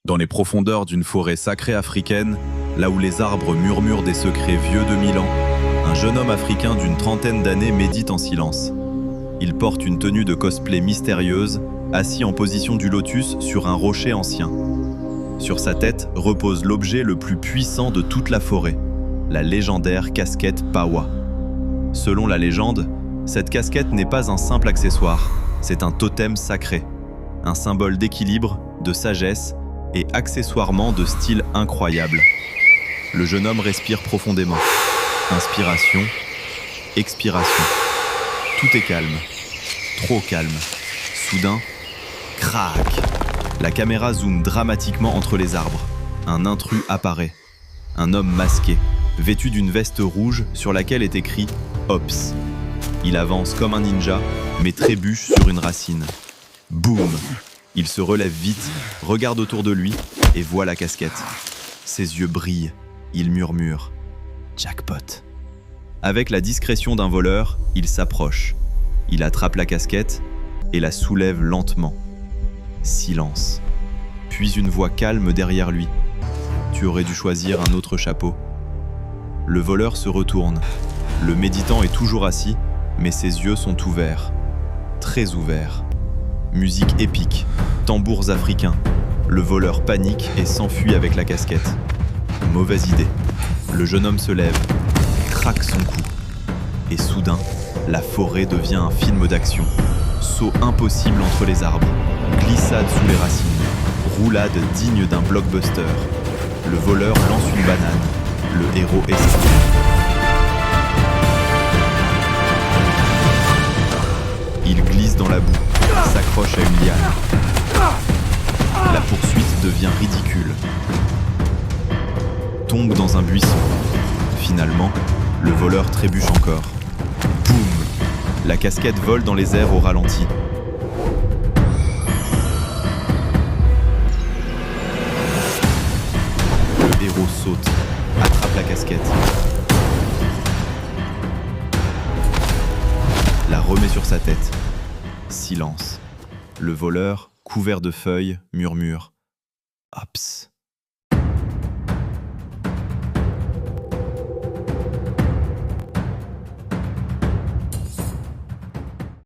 Dans les profondeurs d'une forêt sacrée africaine, là où les arbres murmurent des secrets vieux de 1000 ans, un jeune homme africain d'une trentaine d'années médite en silence. Il porte une tenue de cosplay mystérieuse, assis en position du lotus sur un rocher ancien. Sur sa tête repose l'objet le plus puissant de toute la forêt, la légendaire casquette Pawa. Selon la légende, cette casquette n'est pas un simple accessoire, c'est un totem sacré, un symbole d'équilibre, de sagesse et accessoirement de style incroyable. Le jeune homme respire profondément. Inspiration, expiration. Tout est calme, trop calme. Soudain, crac! La caméra zoome dramatiquement entre les arbres. Un intrus apparaît. Un homme masqué, vêtu d'une veste rouge sur laquelle est écrit « Ops ». Il avance comme un ninja, mais trébuche sur une racine. Boum! Il se relève vite, regarde autour de lui et voit la casquette. Ses yeux brillent, il murmure « Jackpot ». Avec la discrétion d'un voleur, il s'approche. Il attrape la casquette et la soulève lentement. Silence. Puis une voix calme derrière lui. « Tu aurais dû choisir un autre chapeau ». Le voleur se retourne. Le méditant est toujours assis, mais ses yeux sont ouverts. Très ouverts. Musique épique, tambours africains. Le voleur panique et s'enfuit avec la casquette. Mauvaise idée. Le jeune homme se lève, craque son cou. Et soudain, la forêt devient un film d'action. Saut impossible entre les arbres, glissade sous les racines, roulade digne d'un blockbuster. Le voleur lance une banane. Le héros esquive. Il glisse dans la boue, s'accroche à une liane. La poursuite devient ridicule. Tombe dans un buisson. Finalement, le voleur trébuche encore. Boum! La casquette vole dans les airs au ralenti. Le héros saute, attrape la casquette, la remet sur sa tête. Silence. Le voleur, couvert de feuilles, murmure « Ops ».